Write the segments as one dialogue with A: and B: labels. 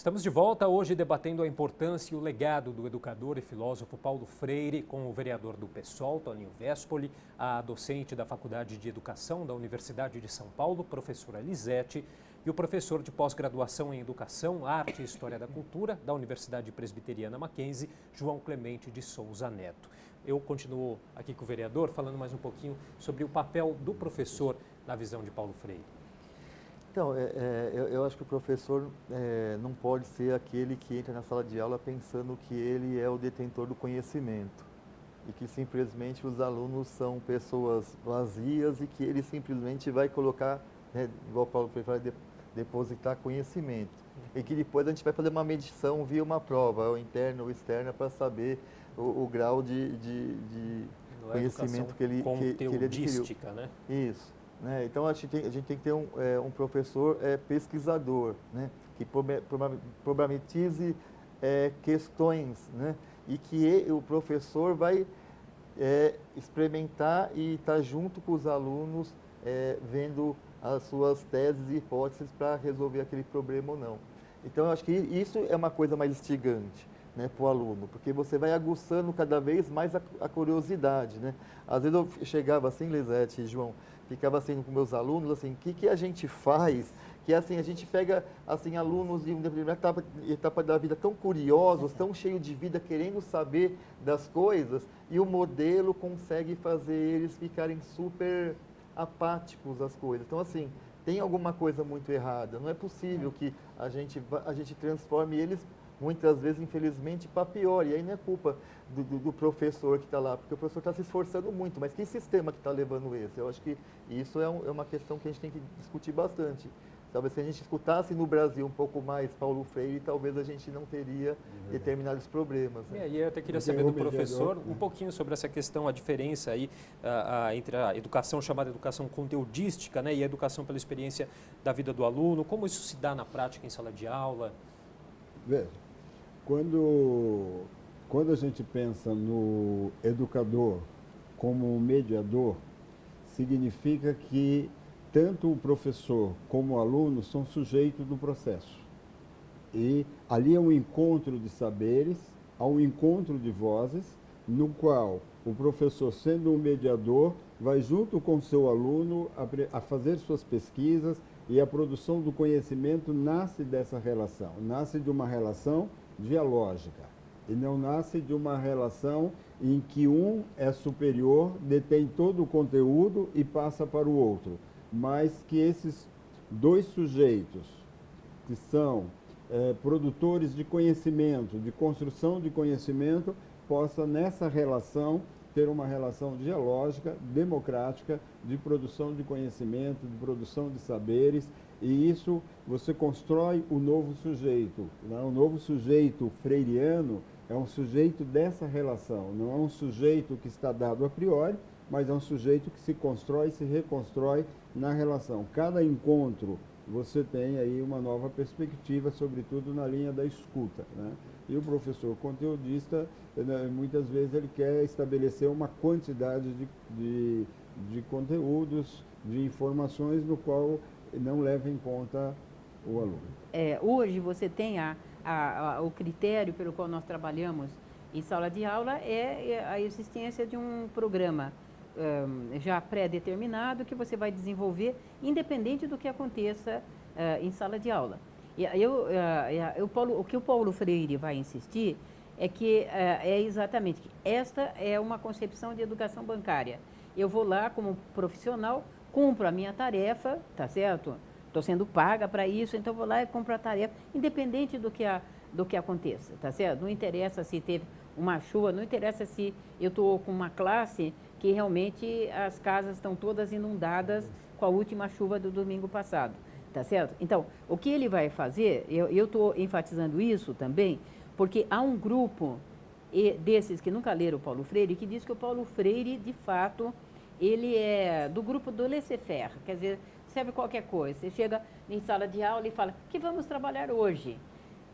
A: Estamos de volta hoje debatendo a importância e o legado do educador e filósofo Paulo Freire com o vereador do PSOL, Toninho Vespoli, a docente da Faculdade de Educação da Universidade de São Paulo, professora Lisete, e o professor de pós-graduação em Educação, Arte e História da Cultura da Universidade Presbiteriana Mackenzie, João Clemente de Souza Neto. Eu continuo aqui com o vereador falando mais um pouquinho sobre o papel do professor na visão de Paulo Freire.
B: Então, eu acho que o professor não pode ser aquele que entra na sala de aula pensando que ele é o detentor do conhecimento e que simplesmente os alunos são pessoas vazias e que ele simplesmente vai colocar, igual o Paulo Freire fala, depositar conhecimento. E que depois a gente vai fazer uma medição via uma prova, ou interna ou externa, para saber o grau de conhecimento que ele adquiriu.
A: Né?
B: Isso. Né? Então, a gente tem que ter um professor pesquisador, né? Que problematize questões, né? E que o professor vai experimentar e estar junto com os alunos, vendo as suas teses e hipóteses para resolver aquele problema ou não. Então, eu acho que isso é uma coisa mais instigante, né, para o aluno, porque você vai aguçando cada vez mais a curiosidade, né? Às vezes eu chegava assim, Lisete e João, ficava assim com meus alunos, assim, o que a gente faz? Que assim, a gente pega assim, alunos de uma determinada etapa da vida tão curiosos, tão cheios de vida, querendo saber das coisas, e o modelo consegue fazer eles ficarem super apáticos às coisas. Então, assim, tem alguma coisa muito errada. Não é possível que a gente transforme eles, muitas vezes, infelizmente, para pior. E aí não é culpa do professor que está lá, porque o professor está se esforçando muito. Mas que sistema que está levando esse? Eu acho que isso é uma questão que a gente tem que discutir bastante. Talvez se a gente escutasse no Brasil um pouco mais Paulo Freire, talvez a gente não teria determinados problemas. Né?
A: E eu até queria saber do professor um pouquinho sobre essa questão, a diferença aí entre a educação chamada educação conteudística, né, e a educação pela experiência da vida do aluno. Como isso se dá na prática em sala de aula?
C: Veja, quando a gente pensa no educador como um mediador, significa que tanto o professor como o aluno são sujeitos do processo. E ali é um encontro de saberes, há um encontro de vozes, no qual o professor, sendo um mediador, vai junto com o seu aluno a fazer suas pesquisas, e a produção do conhecimento nasce dessa relação, nasce de uma relação dialógica, e não nasce de uma relação em que um é superior, detém todo o conteúdo e passa para o outro, mas que esses dois sujeitos, que são produtores de conhecimento, de construção de conhecimento, possam nessa relação ter uma relação dialógica, democrática, de produção de conhecimento, de produção de saberes, e isso você constrói o novo sujeito. Né? O novo sujeito freiriano é um sujeito dessa relação, não é um sujeito que está dado a priori, mas é um sujeito que se constrói e se reconstrói na relação. Cada encontro você tem aí uma nova perspectiva, sobretudo na linha da escuta, né? E o professor conteudista, muitas vezes ele quer estabelecer uma quantidade de conteúdos, de informações, no qual não leva em conta o aluno.
D: Hoje você tem o critério pelo qual nós trabalhamos em sala de aula é a existência de um programa já pré-determinado que você vai desenvolver independente do que aconteça em sala de aula. O que o Paulo Freire vai insistir é que exatamente que esta é uma concepção de educação bancária. Eu vou lá como profissional, cumpro a minha tarefa, tá certo? Estou sendo paga para isso, então vou lá e cumpro a tarefa, independente do que aconteça, tá certo? Não interessa se teve uma chuva, não interessa se eu estou com uma classe que realmente as casas estão todas inundadas com a última chuva do domingo passado, tá certo? Então, o que ele vai fazer, eu estou enfatizando isso também, porque há um grupo desses que nunca leram o Paulo Freire, que diz que o Paulo Freire, de fato, ele é do grupo do laissez-faire, quer dizer, serve qualquer coisa. Você chega em sala de aula e fala, que vamos trabalhar hoje?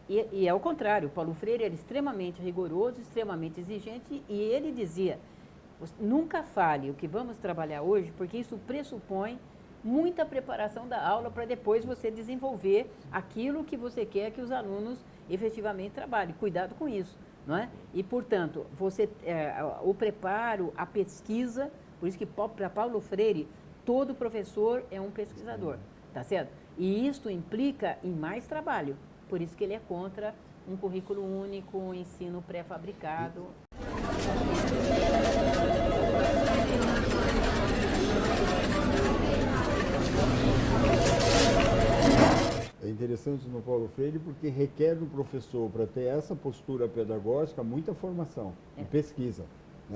D: E é o contrário, o Paulo Freire era extremamente rigoroso, extremamente exigente, e ele dizia, nunca fale o que vamos trabalhar hoje, porque isso pressupõe muita preparação da aula para depois você desenvolver aquilo que você quer que os alunos efetivamente trabalhem. Cuidado com isso, não é? E, portanto, o preparo, a pesquisa, por isso que para Paulo Freire, todo professor é um pesquisador, tá certo? E isto implica em mais trabalho, por isso que ele é contra um currículo único, um ensino pré-fabricado.
C: É interessante no Paulo Freire porque requer do professor, para ter essa postura pedagógica, muita formação e pesquisa.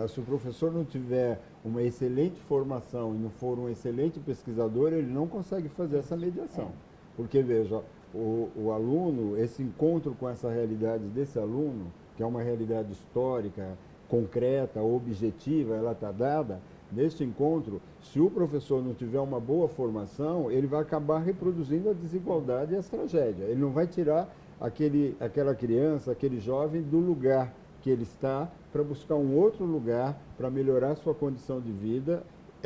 C: Se o professor não tiver uma excelente formação e não for um excelente pesquisador, ele não consegue fazer essa mediação. Porque, veja, o aluno, esse encontro com essa realidade desse aluno, que é uma realidade histórica, concreta, objetiva, ela está dada, neste encontro, se o professor não tiver uma boa formação, ele vai acabar reproduzindo a desigualdade e as tragédias. Ele não vai tirar aquela criança, aquele jovem do lugar que ele está para buscar um outro lugar para melhorar sua condição de vida.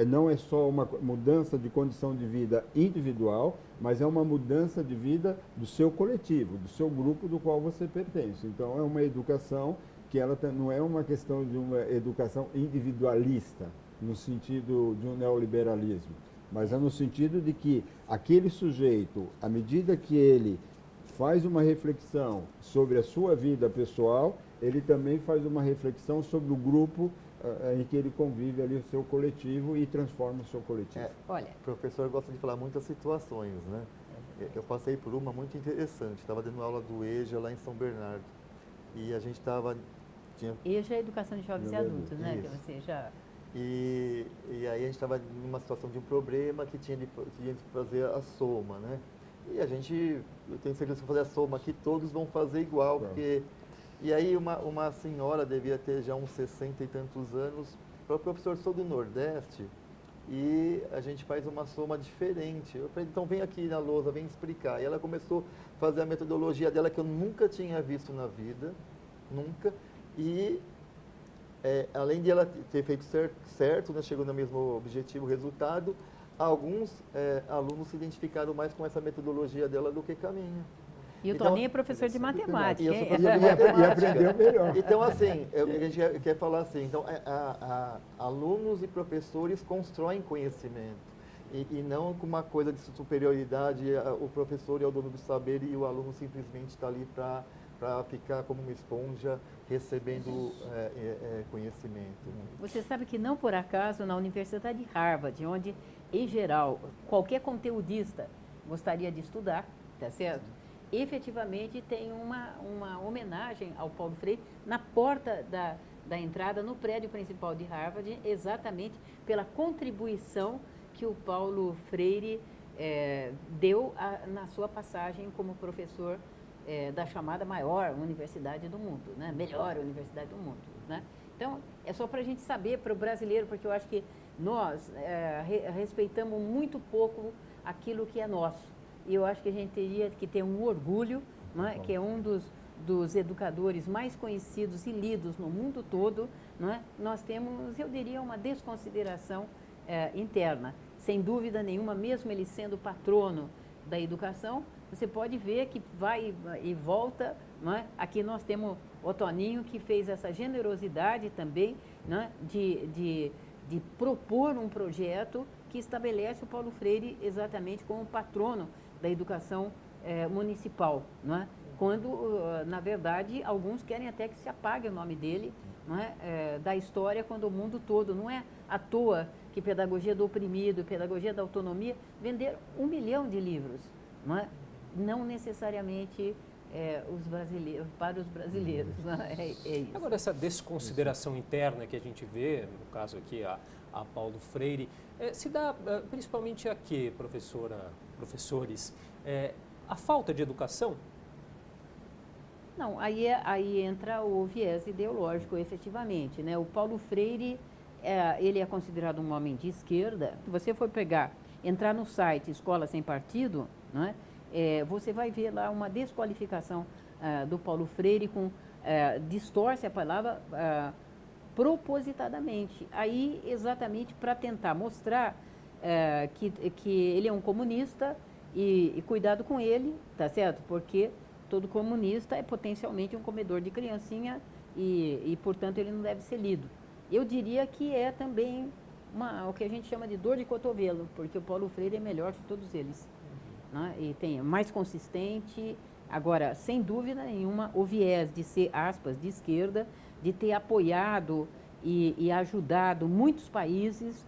C: Não é só uma mudança de condição de vida individual, mas é uma mudança de vida do seu coletivo, do seu grupo do qual você pertence. Então, é uma educação que ela não é uma questão de uma educação individualista, no sentido de um neoliberalismo, mas é no sentido de que aquele sujeito, à medida que ele faz uma reflexão sobre a sua vida pessoal, ele também faz uma reflexão sobre o grupo em que ele convive ali, o seu coletivo, e transforma o seu coletivo.
D: Olha,
B: O professor gosta de falar muitas situações, né? Eu passei por uma muito interessante. Estava dando aula do EJA lá em São Bernardo. E a gente estava...
D: EJA é Educação de Jovens e Adultos, né?
B: Isso.
D: Que você já...
B: E aí a gente estava numa situação de um problema que tinha de fazer a soma, né? E a gente, eu tenho certeza que se fazer a soma aqui, todos vão fazer igual, porque... E aí uma senhora devia ter já uns 60 e tantos anos, falou, professor, sou do Nordeste e a gente faz uma soma diferente. Eu falei, então vem aqui na lousa, vem explicar. E ela começou a fazer a metodologia dela que eu nunca tinha visto na vida, nunca. E além de ela ter feito certo, né, chegou no mesmo objetivo, resultado, alguns alunos se identificaram mais com essa metodologia dela do que com a minha.
D: E o Toninho é professor de matemática.
C: E aprendeu melhor.
B: Então, assim, a gente quer falar assim, então, alunos e professores constroem conhecimento. E não com uma coisa de superioridade, o professor é o dono do saber e o aluno simplesmente está ali para ficar como uma esponja recebendo conhecimento.
D: Você sabe que não por acaso na Universidade de Harvard, onde, em geral, qualquer conteudista gostaria de estudar, tá certo? Efetivamente tem uma homenagem ao Paulo Freire na porta da entrada no prédio principal de Harvard, exatamente pela contribuição que o Paulo Freire deu na sua passagem como professor da chamada maior universidade do mundo, né? Melhor universidade do mundo, né? Então, é só para a gente saber, para o brasileiro, porque eu acho que nós respeitamos muito pouco aquilo que é nosso. E eu acho que a gente teria que ter um orgulho, não é? Que é um dos educadores mais conhecidos e lidos no mundo todo, não é? Nós temos, eu diria, uma desconsideração interna. Sem dúvida nenhuma, mesmo ele sendo patrono da educação, você pode ver que vai e volta, não é? Aqui nós temos o Toninho, que fez essa generosidade também, não é? de propor um projeto que estabelece o Paulo Freire exatamente como patrono da educação municipal, não é? Quando, na verdade, alguns querem até que se apague o nome dele, não é? Da história, quando o mundo todo, não é à toa que Pedagogia do Oprimido, Pedagogia da Autonomia venderam 1 milhão de livros, não é? Não necessariamente para os brasileiros, não é? É isso.
A: Agora, essa desconsideração interna que a gente vê, no caso aqui a Paulo Freire, se dá principalmente a quê, professores? A falta de educação?
D: Não, aí entra o viés ideológico, efetivamente, né? O Paulo Freire, ele é considerado um homem de esquerda. Se você for entrar no site Escola Sem Partido, né? Você vai ver lá uma desqualificação do Paulo Freire, distorce a palavra propositadamente. Aí, exatamente para tentar mostrar que ele é um comunista e cuidado com ele, tá certo? Porque todo comunista é potencialmente um comedor de criancinha e portanto, ele não deve ser lido. Eu diria que é também o que a gente chama de dor de cotovelo, porque o Paulo Freire é melhor de todos eles. Né? E tem mais consistente. Agora, sem dúvida nenhuma, o viés de ser, aspas, de esquerda, de ter apoiado e ajudado muitos países,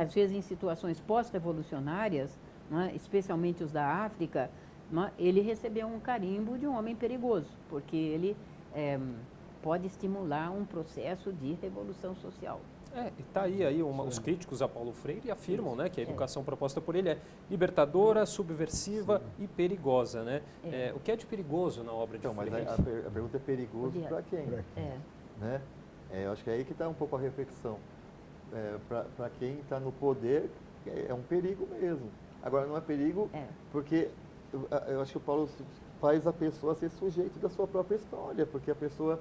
D: às vezes em situações pós-revolucionárias, né, especialmente os da África, né, ele recebeu um carimbo de um homem perigoso, porque ele pode estimular um processo de revolução social.
A: E está aí os críticos a Paulo Freire afirmam, né, que a educação proposta por ele é libertadora, subversiva e perigosa, né? O que é de perigoso na obra de Freire?
B: Mas a pergunta é perigoso para quem? Né? Eu acho que é aí que está um pouco a reflexão. Para quem está no poder, é um perigo mesmo. Agora, não é perigo porque eu acho que o Paulo faz a pessoa ser sujeito da sua própria história, porque a pessoa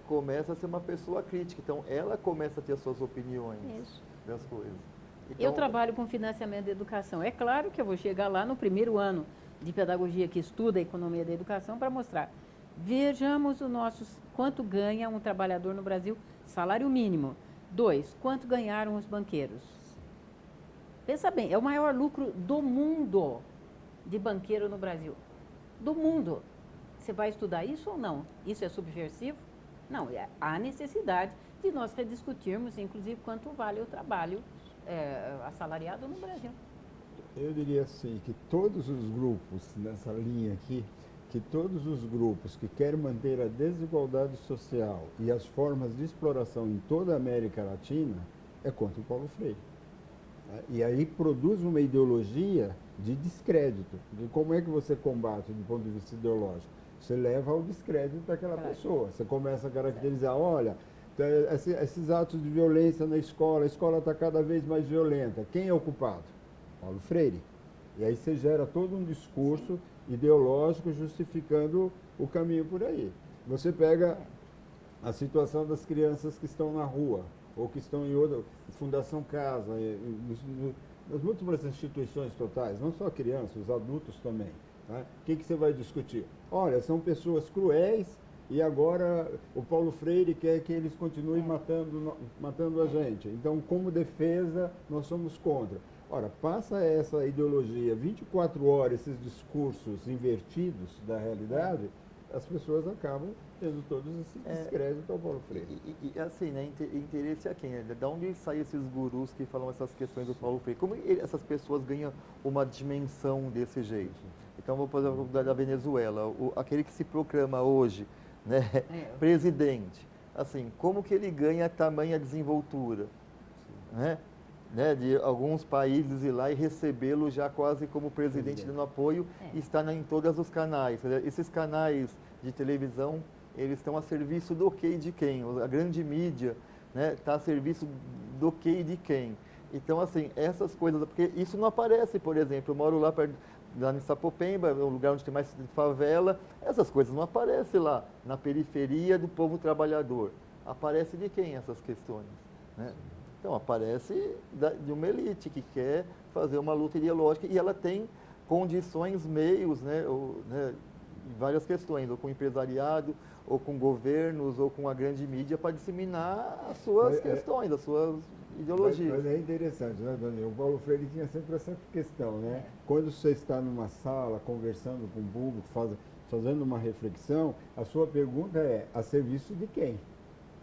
B: começa a ser uma pessoa crítica. Então, ela começa a ter as suas opiniões das coisas. Então,
D: eu trabalho com financiamento da educação. É claro que eu vou chegar lá no primeiro ano de pedagogia que estuda a economia da educação para mostrar. Vejamos quanto ganha um trabalhador no Brasil, salário mínimo. 2, quanto ganharam os banqueiros? Pensa bem, é o maior lucro do mundo de banqueiro no Brasil. Do mundo. Você vai estudar isso ou não? Isso é subversivo? Não, há necessidade de nós rediscutirmos, inclusive, quanto vale o trabalho assalariado no Brasil.
C: Eu diria assim, que todos os grupos nessa linha aqui, que todos os grupos que querem manter a desigualdade social e as formas de exploração em toda a América Latina é contra o Paulo Freire. E aí produz uma ideologia de descrédito. De como é que você combate do ponto de vista ideológico? Você leva ao descrédito daquela pessoa. Você começa a caracterizar, olha, esses atos de violência na escola, a escola está cada vez mais violenta. Quem é o culpado? Paulo Freire. E aí você gera todo um discurso ideológico justificando o caminho por aí. Você pega a situação das crianças que estão na rua, ou que estão em outra, Fundação Casa, nas múltiplas instituições totais, não só crianças, os adultos também. Tá? O que você vai discutir? Olha, são pessoas cruéis e agora o Paulo Freire quer que eles continuem matando a gente. Então, como defesa, nós somos contra. Ora, passa essa ideologia 24 horas, esses discursos invertidos da realidade, as pessoas acabam tendo todos esse descrédito ao Paulo Freire.
B: E assim, né, interesse a quem? De onde saem esses gurus que falam essas questões do Paulo Freire? Como essas pessoas ganham uma dimensão desse jeito? Então, vou fazer da Venezuela, aquele que se proclama hoje, né, presidente. Assim, como que ele ganha tamanha desenvoltura? Né? De alguns países ir lá e recebê-lo já quase como presidente dando apoio e está em todos os canais. Esses canais de televisão, eles estão a serviço do quê e de quem? A grande mídia está a serviço do quê e de quem? Então, assim, essas coisas, porque isso não aparece, por exemplo, eu moro lá em Sapopemba, um lugar onde tem mais favela, essas coisas não aparecem lá, na periferia do povo trabalhador. Aparece de quem essas questões? Né? Então, aparece de uma elite que quer fazer uma luta ideológica e ela tem condições, meios, em várias questões, ou com o empresariado, ou com governos, ou com a grande mídia, para disseminar as suas questões, as suas ideologias.
C: Mas é interessante, né, Daniel? O Paulo Freire tinha sempre essa questão, né? Quando você está numa sala, conversando com o público, fazendo uma reflexão, a sua pergunta é, a serviço de quem?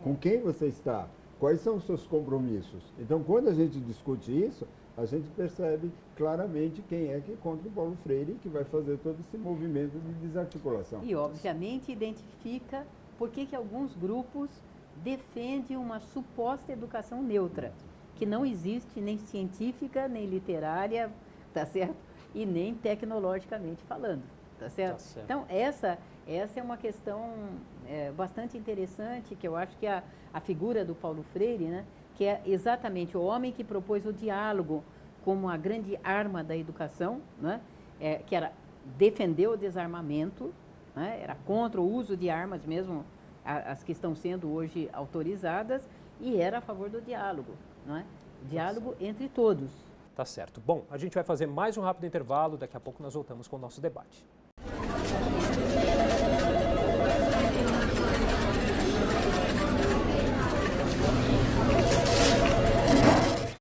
C: Com quem você está? Quais são os seus compromissos? Então, quando a gente discute isso, a gente percebe claramente quem é que é contra o Paulo Freire que vai fazer todo esse movimento de desarticulação.
D: E, obviamente, identifica por que alguns grupos defendem uma suposta educação neutra, que não existe nem científica, nem literária, tá certo? E nem tecnologicamente falando, tá certo? Tá certo. Então, essa é uma questão bastante interessante, que eu acho que a figura do Paulo Freire, né, que é exatamente o homem que propôs o diálogo como a grande arma da educação, né, que era defender o desarmamento, né, era contra o uso de armas mesmo, as que estão sendo hoje autorizadas, e era a favor do diálogo. Não é? Diálogo entre todos.
A: Tá certo. Bom, a gente vai fazer mais um rápido intervalo, daqui a pouco nós voltamos com o nosso debate.